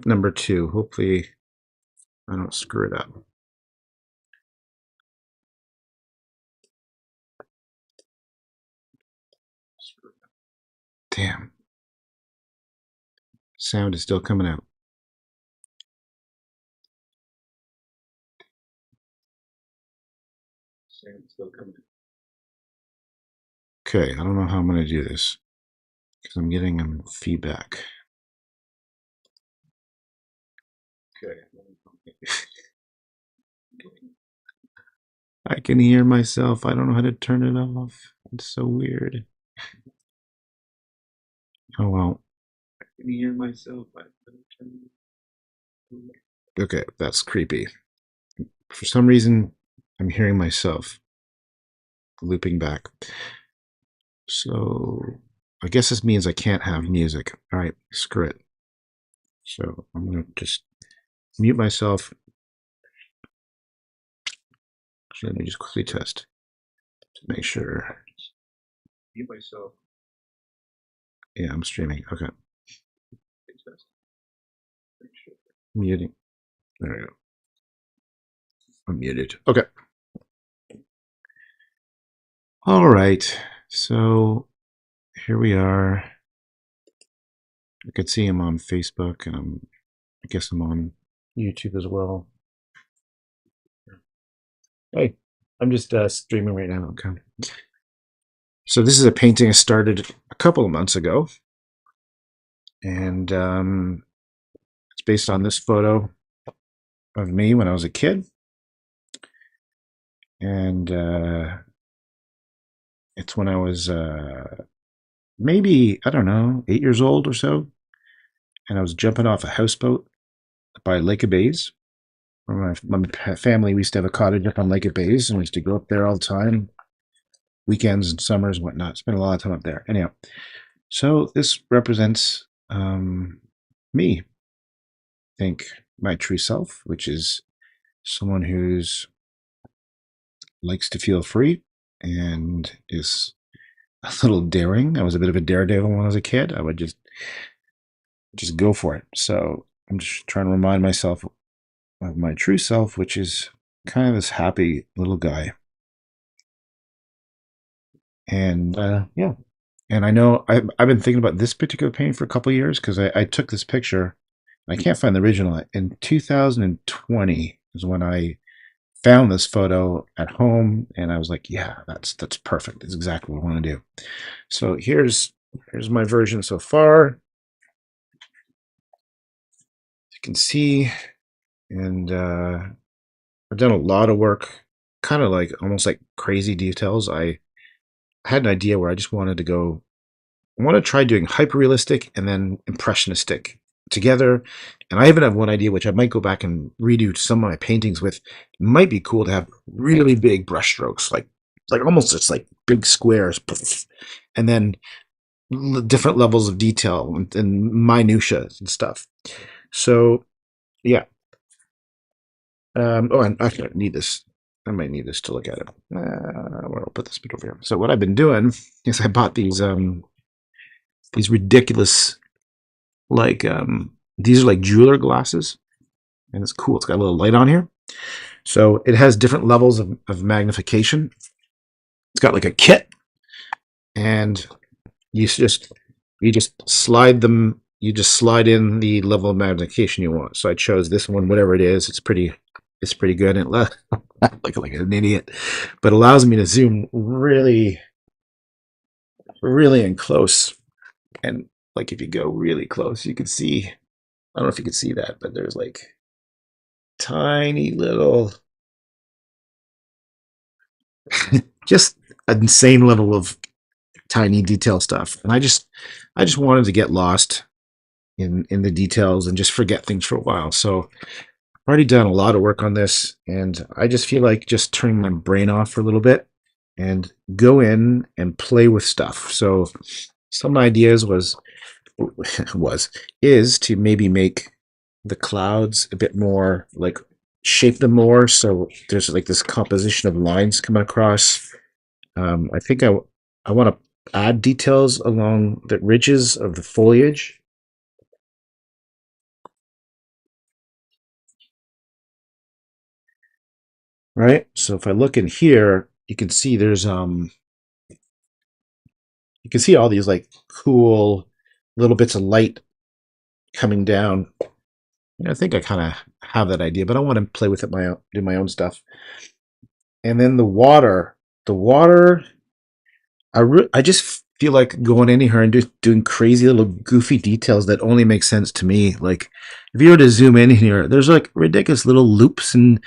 Number 2. Hopefully I don't screw it up. Damn. Sound is still coming out. Sound is still coming out. Okay, I don't know how I'm going to do this because I'm getting feedback. Okay. I can hear myself. I don't know how to turn it off. It's so weird. Oh well. I can hear myself. Okay, that's creepy. For some reason, I'm hearing myself looping back. So I guess this means I can't have music. All right, screw it. So I'm going to just mute myself. Actually, let me just quickly test to make sure. Mute myself. Yeah, I'm streaming. Okay. Muting. There we go. I'm muted. Okay. All right. So here we are. I could see him on Facebook, and I guess I'm on YouTube as well. Hey, I'm just streaming right now. Okay. So this is a painting I started a couple of months ago, and it's based on this photo of me when I was a kid, and it's when I was maybe, I don't know, 8 years old or so, and I was jumping off a houseboat by Lake of Bays. My family, we used to have a cottage up on Lake of Bays, and we used to go up there all the time, weekends and summers and whatnot. Spent a lot of time up there. Anyhow, so this represents me, I think, my true self, which is someone who's likes to feel free and is a little daring. I was a bit of a daredevil when I was a kid. I would just go for it. So I'm just trying to remind myself of my true self, which is kind of this happy little guy. And yeah, and I know I've been thinking about this particular painting for a couple of years because I took this picture. I can't find the original. In 2020 is when I found this photo at home, and I was like, yeah, that's perfect. That's exactly what I want to do. So here's my version so far. You can see, and I've done a lot of work, kind of like almost like crazy details. I had an idea where I just wanted to go. I want to try doing hyper realistic and then impressionistic together. And I even have one idea, which I might go back and redo some of my paintings with. It might be cool to have really big brush strokes, like almost just like big squares, and then different levels of detail and minutia and stuff. So yeah. Oh, and actually, I need this. I might need this to look at it. Where I'll put this bit over here. So what I've been doing is I bought these ridiculous, like these are like jeweler glasses, and it's cool. It's got a little light on here, so it has different levels of magnification. It's got like a kit, and you just slide them. You just slide in the level of magnification you want. So I chose this one, whatever it is. It's pretty good. And it like an idiot, but allows me to zoom really in close. And like if you go really close, you can see. I don't know if you can see that, but there's like tiny little, just an insane level of tiny detail stuff. And I just wanted to get lost in the details and just forget things for a while. So I've already done a lot of work on this, and I just feel like just turning my brain off for a little bit and go in and play with stuff. So some ideas is to maybe make the clouds a bit more, like shape them more, so there's like this composition of lines coming across. I think I want to add details along the ridges of the foliage. right? So if I look in here, you can see there's you can see all these like cool little bits of light coming down. I think I kind of have that idea, but I want to play with it do my own stuff. And then the water, I just feel like going in here and just doing crazy little goofy details that only make sense to me. Like if you were to zoom in here, there's like ridiculous little loops and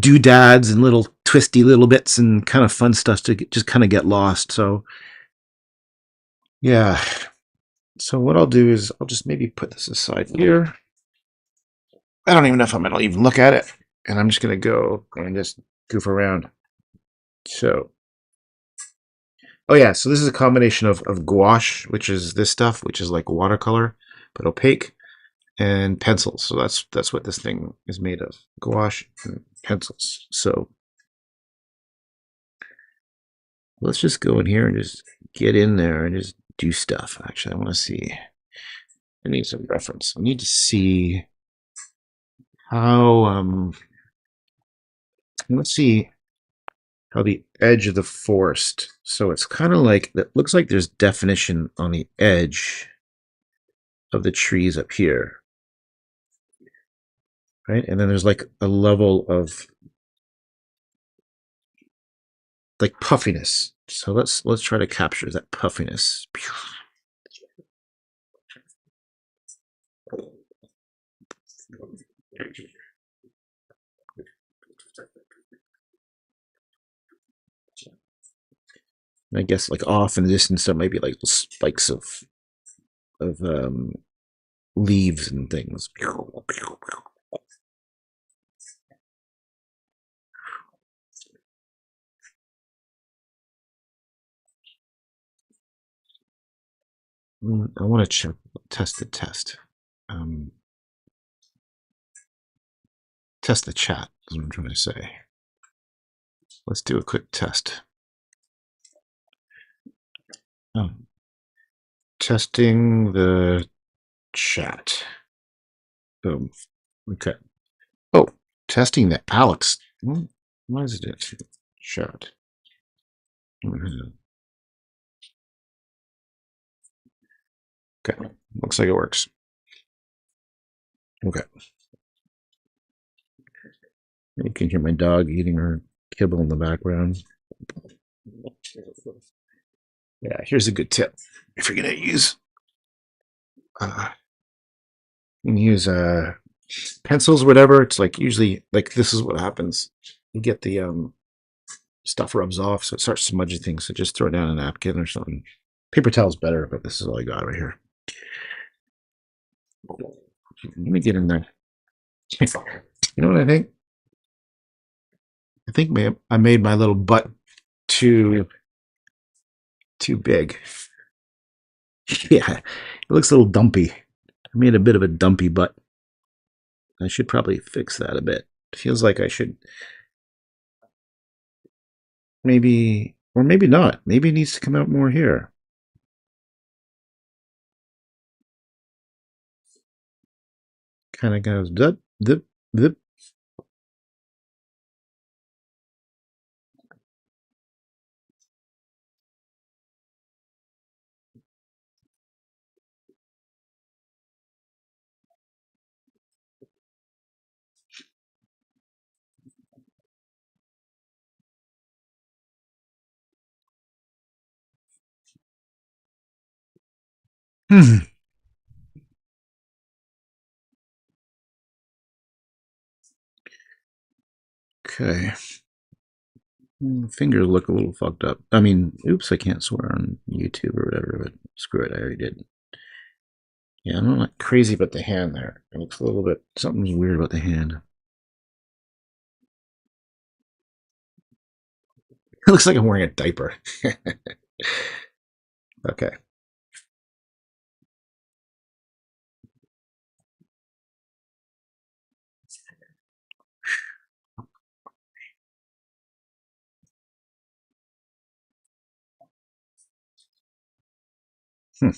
doodads and little twisty little bits and kind of fun stuff to just kind of get lost. So yeah. So what I'll do is I'll just maybe put this aside here. I don't even know if I'm gonna even look at it, and I'm just gonna go and just goof around. So, oh yeah, so this is a combination of gouache, which is this stuff, which is like watercolor but opaque, and pencils. So that's what this thing is made of: gouache and pencils. So let's just go in here and just get in there and just do stuff. Actually, I want to see. I need some reference. I need to see how let's see how the edge of the forest. So it's kind of like that. Looks like there's definition on the edge of the trees up here, right? And then there's like a level of like puffiness. So let's try to capture that puffiness. And I guess like off in the distance there might be like spikes of leaves and things. I want to test the test. Um, Test the chat is what I'm trying to say. Let's do a quick test. Oh, testing the chat. Boom. Okay. Oh, testing the Alex. Why is it chat? Okay. Looks like it works. Okay. You can hear my dog eating her kibble in the background. Yeah, here's a good tip. If you're gonna use you can use pencils, whatever, it's like usually like this is what happens. You get the stuff rubs off, so it starts smudging things. So just throw it down a napkin or something. Paper towel's better, but this is all I got right here. Let me get in there. You know what I think? I think I made my little butt too big. Yeah, it looks a little dumpy. I made a bit of a dumpy butt. I should probably fix that a bit. It feels like I should maybe, or maybe not. Maybe it needs to come out more here. Kind of goes dip, dip, dip. Okay. Fingers look a little fucked up. I mean, oops, I can't swear on YouTube or whatever, but screw it, I already did. Yeah, I'm not crazy about the hand there. It looks a little bit, something's weird about the hand. It looks like I'm wearing a diaper. Okay. Hmm.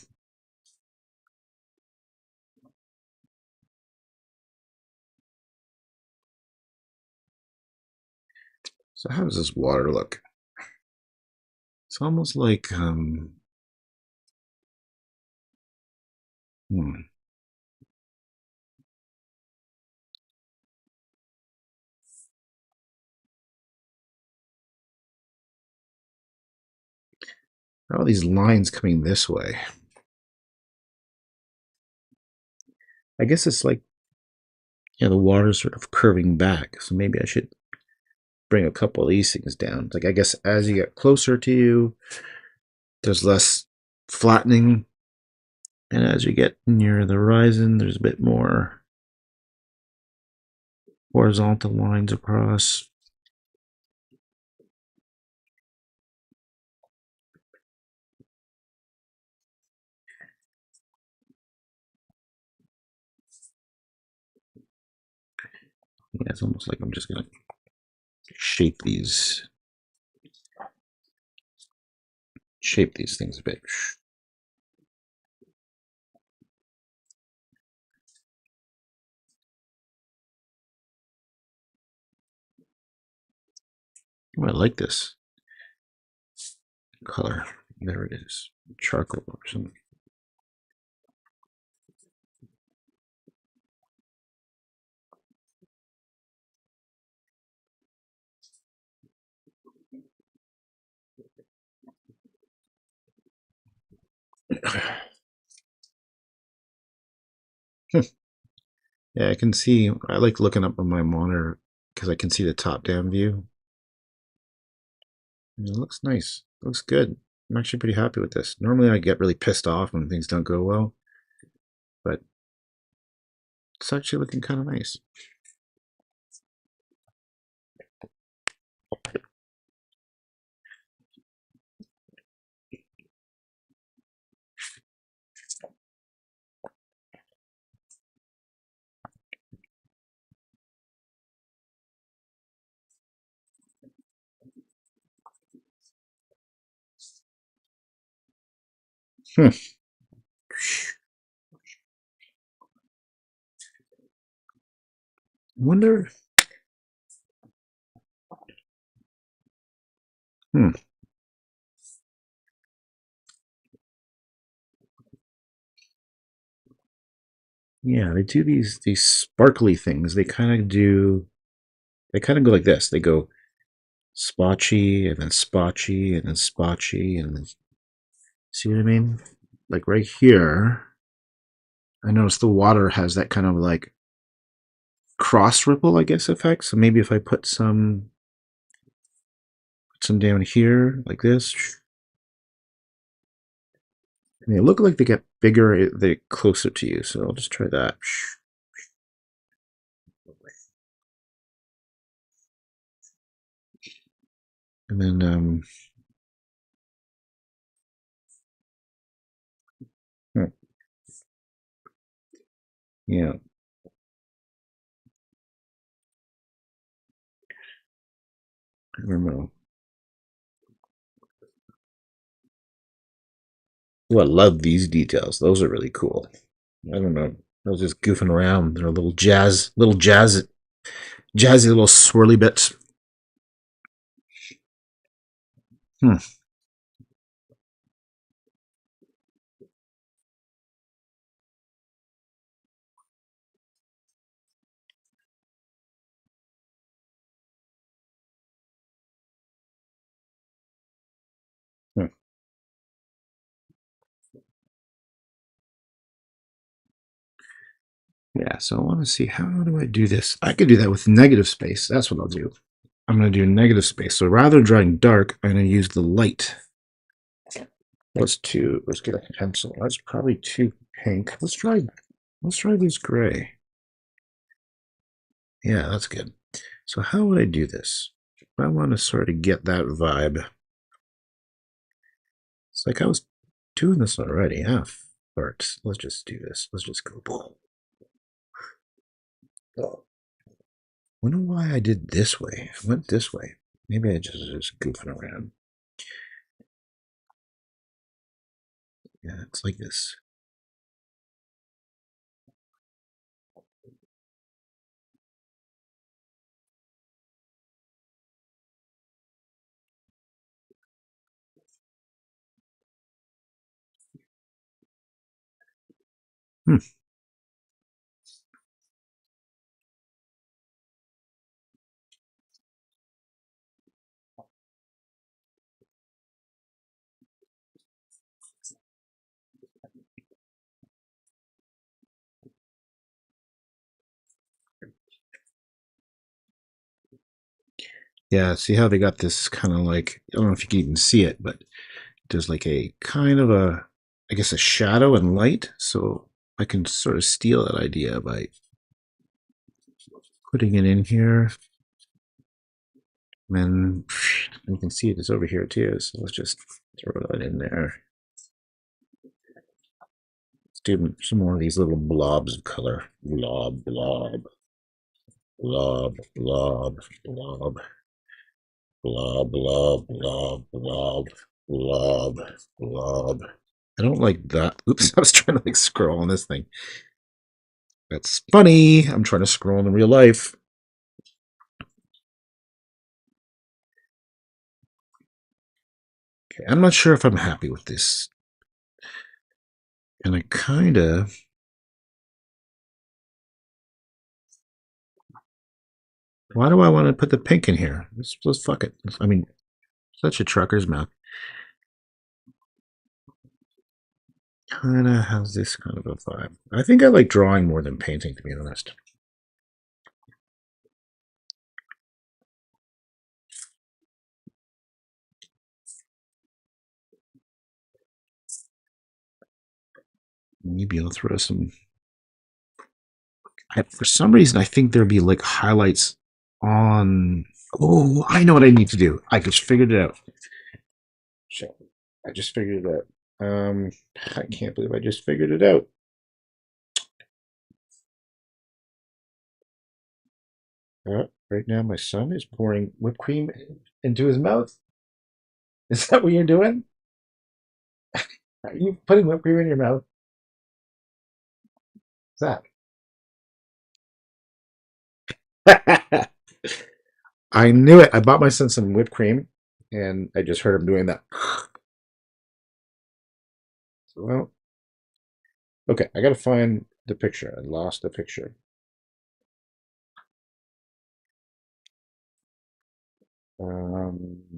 So how does this water look? It's almost like all these lines coming this way. I guess it's like, yeah, the water's sort of curving back. So maybe I should bring a couple of these things down. Like, I guess as you get closer to you, there's less flattening. And as you get near the horizon, there's a bit more horizontal lines across. Yeah, it's almost like I'm just going to shape these things a bit. Oh, I like this color. There it is. Charcoal or something. Yeah, I can see. I like looking up on my monitor because I can see the top-down view. And it looks nice. It looks good. I'm actually pretty happy with this. Normally, I get really pissed off when things don't go well, but it's actually looking kind of nice. Hmm. Wonder. Hmm. Yeah, they do these sparkly things. They kind of do. They kind of go like this. They go spotchy and then spotchy and then spotchy and then, see what I mean? Like right here, I notice the water has that kind of like cross ripple, I guess, effect. So maybe if I put some down here like this, and they look like they get bigger, they get closer to you. So I'll just try that. And then yeah, I don't know. Oh, I love these details. Those are really cool. I don't know. I was just goofing around. They're jazzy little swirly bits. Hmm. Hmm. Yeah, so I want to see, how do I do this? I could do that with negative space. That's what I'll do. I'm going to do negative space. So rather than drawing dark, I'm going to use the light. Let's get a pencil. That's probably too pink. Let's try this gray. Yeah, that's good. So how would I do this? If I want to sort of get that vibe. It's like I was doing this already. Ah, farts. Let's just do this. Let's just go. Oh. Wonder why I did this way. I went this way. Maybe I just goofing around. Yeah, it's like this. Hmm. Yeah, see how they got this kind of like, I don't know if you can even see it, but there's like a kind of a, I guess, a shadow and light. So I can sort of steal that idea by putting it in here. And then you can see it is over here too. So let's just throw that in there. Let's do some more of these little blobs of color. Blob, blob, blob, blob, blob, blob, blob, blob, blob, blob, blob. I don't like that. Oops, I was trying to like scroll on this thing. That's funny. I'm trying to scroll in real life. Okay, I'm not sure if I'm happy with this. And I kind of... Why do I want to put the pink in here? Let's fuck it. I mean, such a trucker's mouth. Kind of has this kind of a vibe. I think I like drawing more than painting, to be honest. Maybe I'll throw some... For some reason, I think there'll be like highlights on... Oh, I know what I need to do. I just figured it out. Shit. I just figured it out. I can't believe I just figured it out. Right now, my son is pouring whipped cream into his mouth. Is that what you're doing? Are you putting whipped cream in your mouth? Zach? I knew it. I bought my son some whipped cream, and I just heard him doing that. Well, okay, I gotta find the picture. I lost the picture.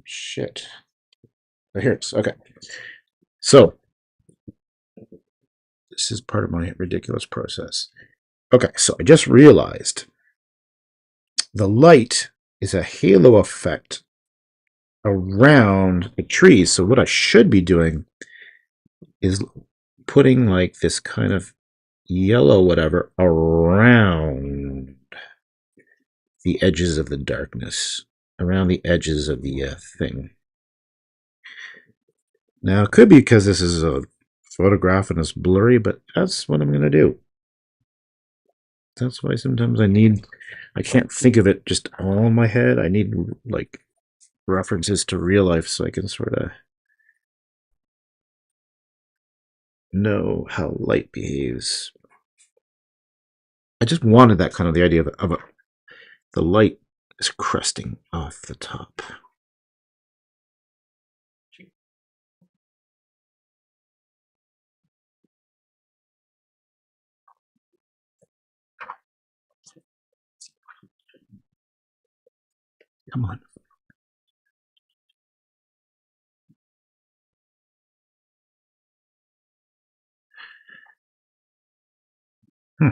Shit. Oh, here it is. Okay. So, this is part of my ridiculous process. Okay, so I just realized the light is a halo effect around the trees. So what I should be doing is putting like this kind of yellow whatever around the edges of the darkness, around the edges of the thing. Now, it could be because this is a photograph and it's blurry, but that's what I'm going to do. That's why sometimes I can't think of it just all in my head. I need like references to real life so I can sort of know how light behaves. I just wanted that kind of the idea of the light is crusting off the top. Come on. Hmm.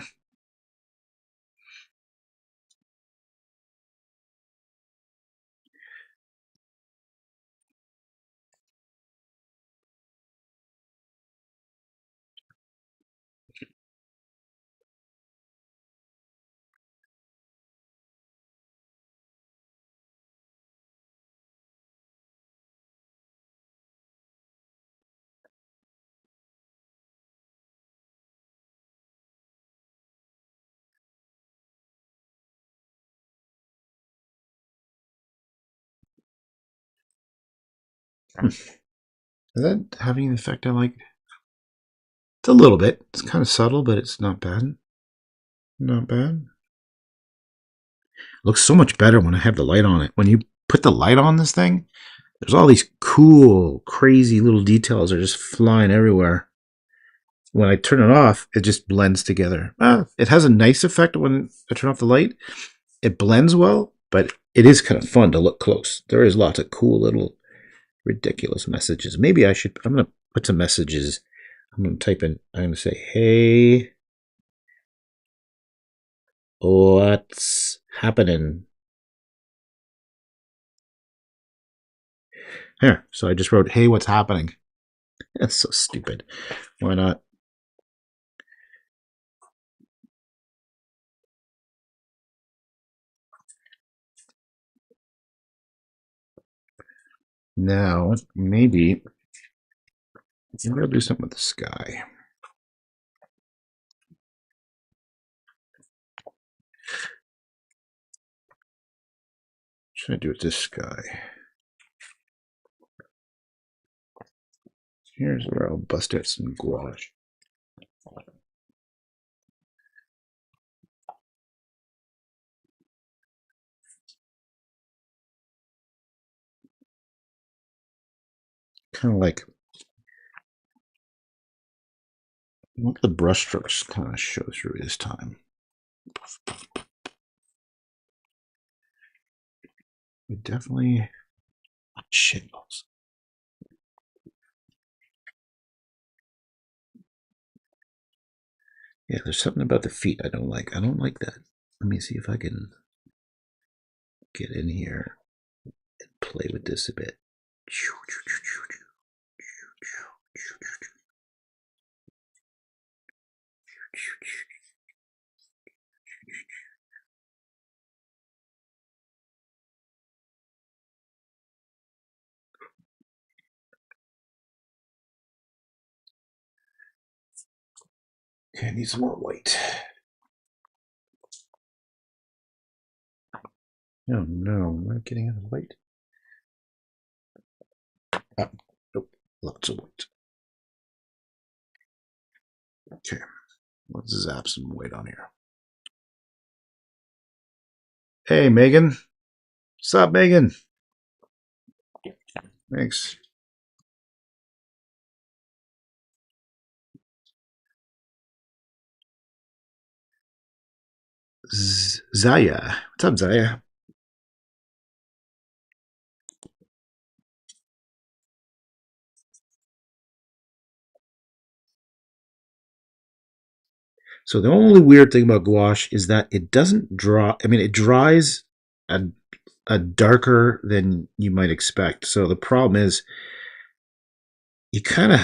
Is that having the effect I like? It's a little bit. It's kind of subtle, but it's not bad. Not bad. It looks so much better when I have the light on it. When you put the light on this thing, there's all these cool, crazy little details that are just flying everywhere. when I turn it off, it just blends together. It has a nice effect when I turn off the light. It blends well, but it is kind of fun to look close. There is lots of cool little ridiculous messages. Maybe I should, I'm going to put some messages. I'm going to type in, I'm going to say, hey, what's happening? Here, so I just wrote, hey, what's happening? That's so stupid. Why not? Now, maybe I'll do something with the sky. What should I do with this sky? Here's where I'll bust out some gouache. Kind of like, I want the brush strokes kind of show through this time. We definitely shingles. Yeah, there's something about the feet I don't like. I don't like that. Let me see if I can get in here and play with this a bit. Okay, I need some more white. Oh no, I'm not getting enough white. Oh, nope, lots of white. Okay, let's zap some white on here. Hey, Megan. What's up, Megan? Thanks. Zaya. What's up, Zaya? So the only weird thing about gouache is that it doesn't draw. I mean, it dries a, a darker than you might expect. So the problem is you kind of,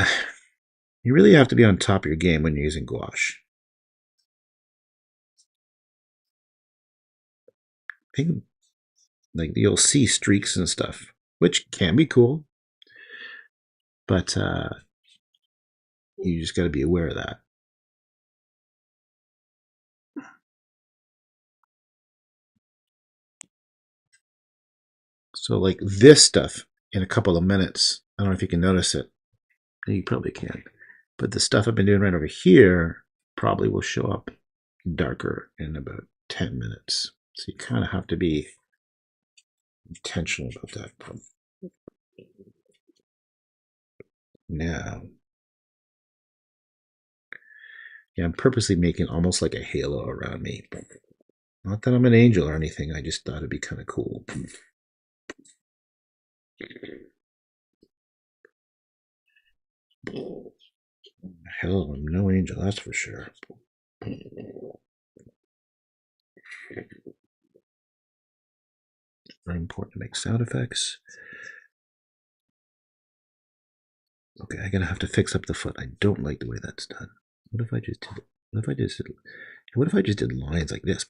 you really have to be on top of your game when you're using gouache. I think, like, you'll see streaks and stuff, which can be cool, but you just got to be aware of that. So, like this stuff in a couple of minutes, I don't know if you can notice it. You probably can. But the stuff I've been doing right over here probably will show up darker in about 10 minutes. So you kind of have to be intentional about that. Now, yeah, I'm purposely making almost like a halo around me. Not that I'm an angel or anything, I just thought it'd be kind of cool. Hell, I'm no angel, that's for sure. Very important to make sound effects. Okay, I'm gonna have to fix up the foot. I don't like the way that's done. What if I just did? What if I just did? What if I just did lines like this?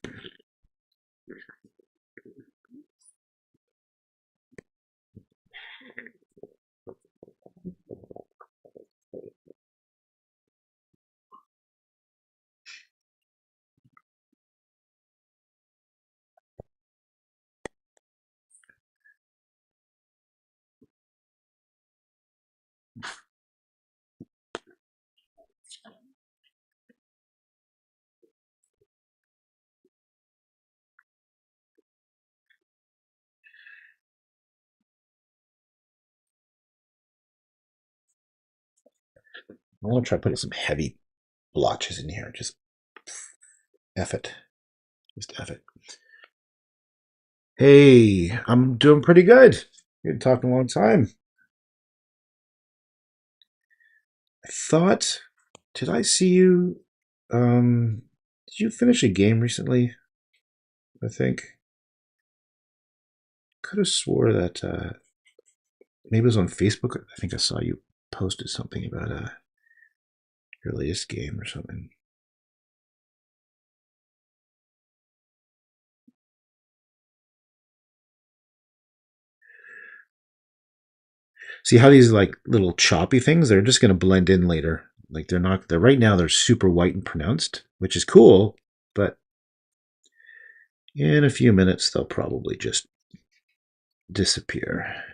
I want to try putting some heavy blotches in here. Just F it. Just F it. Hey, I'm doing pretty good. We've been talking a long time. I thought, did I see you? Did you finish a game recently? I think. Could have swore that maybe it was on Facebook. I think I saw you posted something about your latest game or something. See how these like little choppy things, they're just going to blend in later. Like they're not, they're right now, they're super white and pronounced, which is cool, but in a few minutes, they'll probably just disappear.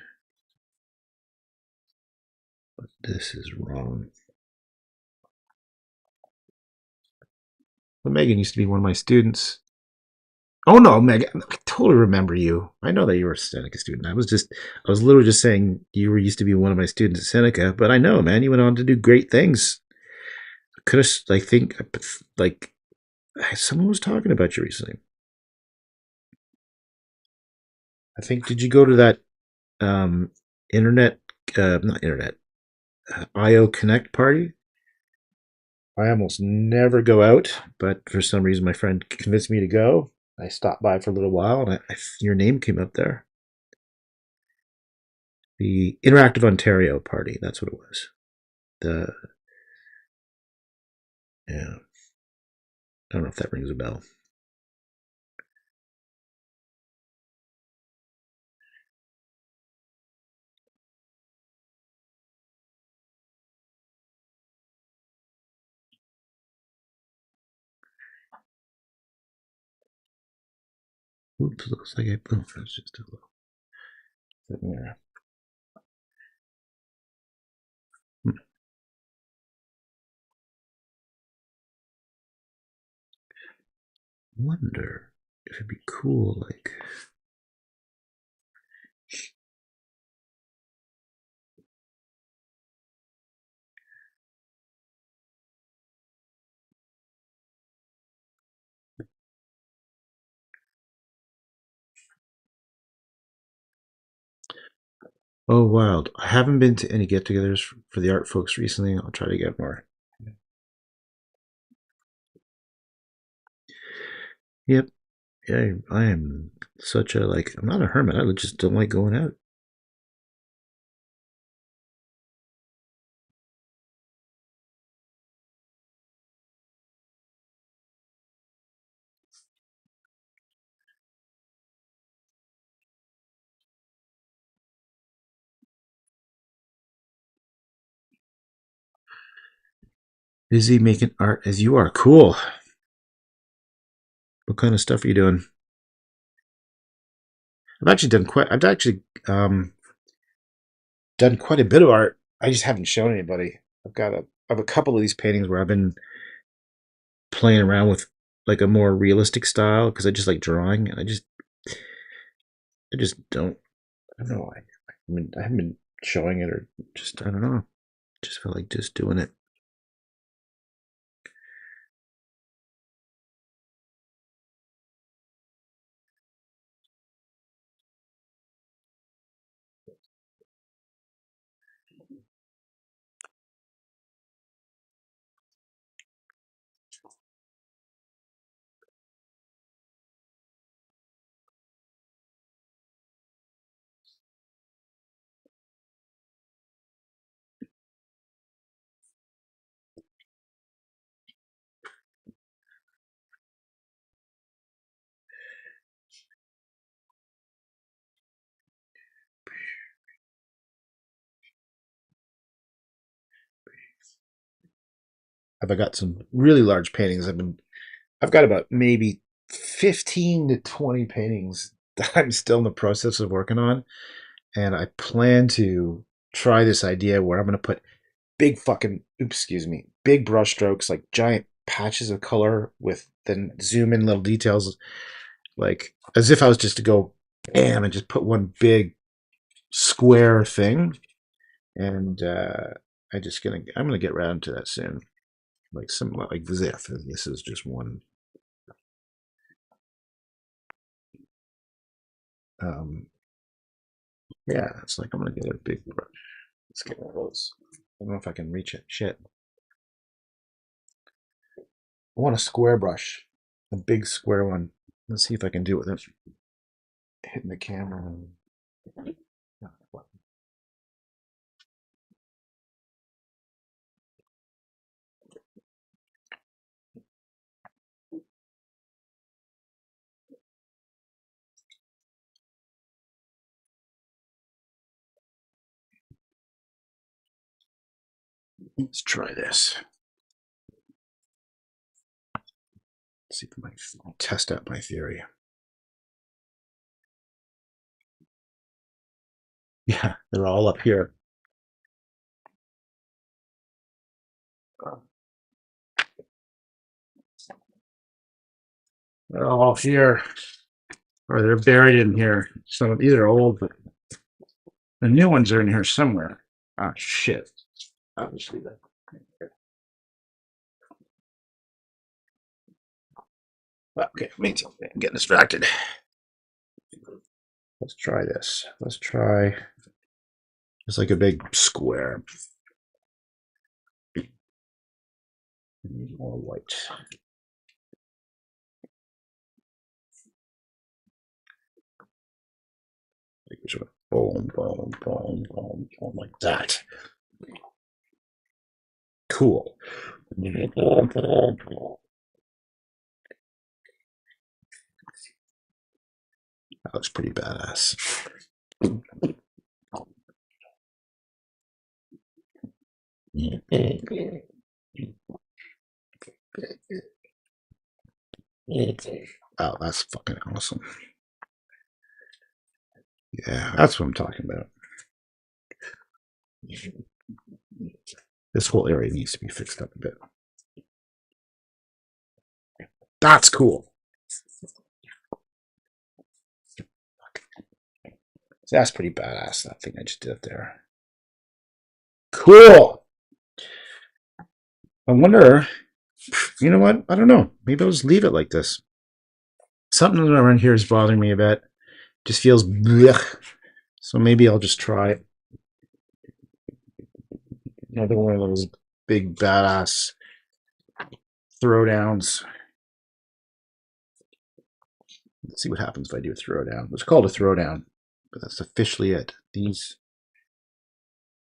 But this is wrong. Well, Megan used to be one of my students. Oh no, Megan, I totally remember you. I know that you were a Seneca student. I was literally just saying you were used to be one of my students at Seneca, but I know, man, you went on to do great things. Could have, I think, like, someone was talking about you recently. I think, did you go to that internet, not internet, IO Connect party? I almost never go out, but for some reason my friend convinced me to go. I stopped by for a little while, and your name came up there. The Interactive Ontario party, that's what it was. Yeah, I don't know if that rings a bell. Oops, looks like that's just a little bit there. Wonder if it'd be cool, like. Oh, wild. I haven't been to any get togethers for the art folks recently. I'll try to get more. Yep. Yeah, I am such a, like, I'm not a hermit. I just don't like going out. Busy making art as you are. Cool. What kind of stuff are you doing? I've actually done quite a bit of art. I just haven't shown anybody. I have a couple of these paintings where I've been playing around with like a more realistic style because I just like drawing, and I just don't. I don't know why. I mean, I haven't been showing it, or just I don't know. Just feel like just doing it. I've got some really large paintings. I've got about maybe 15 to 20 paintings that I'm still in the process of working on, and I plan to try this idea where I'm going to put big fucking, oops, excuse me, big brush strokes, like giant patches of color with then zoom in little details, like as if I was just to go bam and just put one big square thing. And I'm gonna get around to that soon. like similar, like Zif. And this is just one. Yeah, it's like I'm gonna get a big brush. Let's get one of those. I don't know if I can reach it. Shit. I want a square brush, a big square one. Let's see if I can do it without hitting the camera. Let's try this. Let's see if I can test out my theory. Yeah, they're all up here. They're all here, or they're buried in here. Some of these are old, but the new ones are in here somewhere. Ah, shit. Obviously, that. Okay, me too. I'm getting distracted. Let's try this. Let's try. It's like a big square. More white. Boom, boom, boom, boom, boom, like that. Cool. That looks pretty badass. Oh, that's fucking awesome. Yeah, that's what I'm talking about. This whole area needs to be fixed up a bit. That's cool. That's pretty badass, that thing I just did there. Cool. I wonder, you know what? I don't know. Maybe I'll just leave it like this. Something around here is bothering me a bit. Just feels blech. So maybe I'll just try another one of those big badass throwdowns. Let's see what happens if I do a throwdown. It's called a throwdown, but that's officially it. These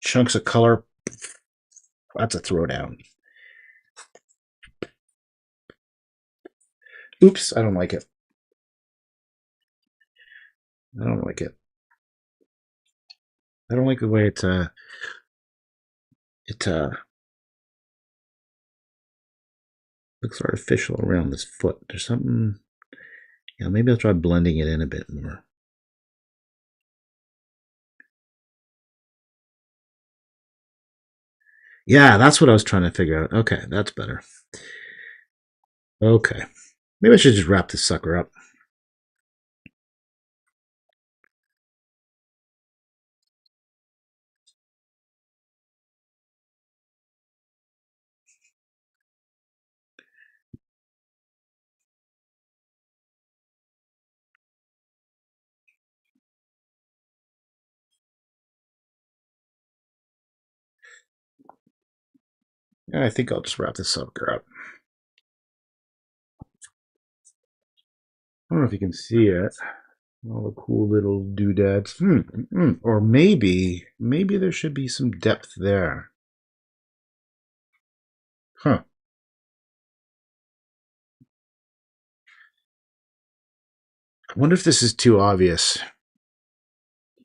chunks of color, that's a throwdown. Oops, I don't like it. I don't like it. I don't like the way it looks artificial around this foot. There's something, yeah, maybe I'll try blending it in a bit more. Yeah, that's what I was trying to figure out. Okay, that's better. Okay. Maybe I should just wrap this sucker up. Yeah, I think I'll just wrap this sucker up. I don't know if you can see it. All the cool little doodads. Or maybe there should be some depth there. Huh. I wonder if this is too obvious.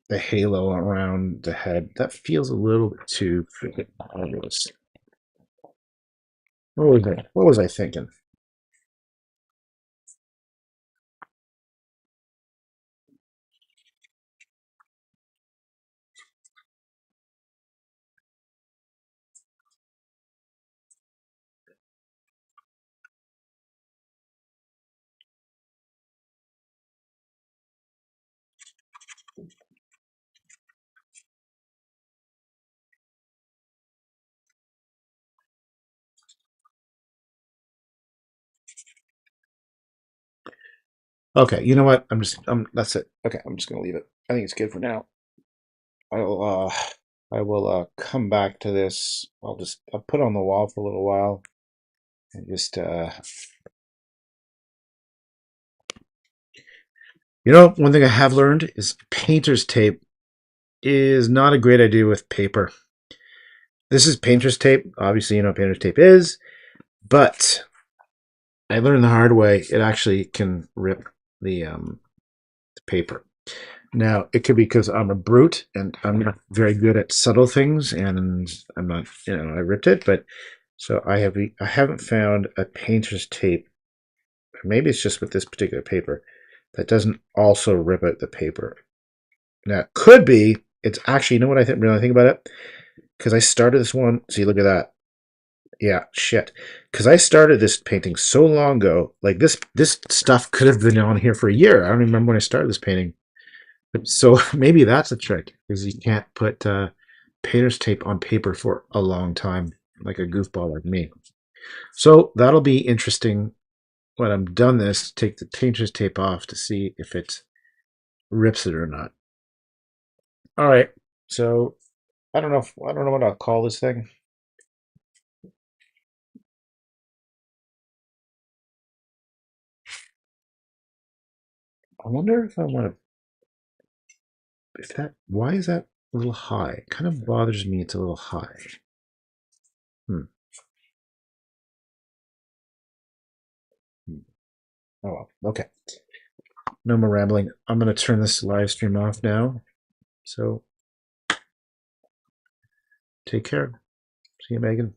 The halo around the head. That feels a little bit too freaking obvious. What was I thinking? Okay, you know what? That's it. Okay, I'm just gonna leave it. I think it's good for now. I'll I will come back to this. I'll put it on the wall for a little while and just one thing I have learned is painter's tape is not a great idea with paper. This is painter's tape. Obviously, you know what painter's tape is, but I learned the hard way. It actually can rip the paper. Now, it could be because I'm a brute and I'm not very good at subtle things, and I'm not, I ripped it, but so I haven't found a painter's tape, or maybe it's just with this particular paper, that doesn't also rip out the paper. Now, it could be, it's actually, you know what I think, really think about it? Because I started this one, see, look at that. Yeah, shit. Because I started this painting so long ago, like this stuff could have been on here for a year. I don't even remember when I started this painting. So maybe that's a trick, because you can't put painter's tape on paper for a long time, like a goofball like me. So that'll be interesting when I'm done this, take the painter's tape off to see if it rips it or not. All right. So I don't know what I'll call this thing. I wonder if I want to, if that, why is that a little high? It kind of bothers me. It's a little high. Hmm. Hmm. Oh well. Okay. No more rambling. I'm going to turn this live stream off now. So take care. See you, Megan.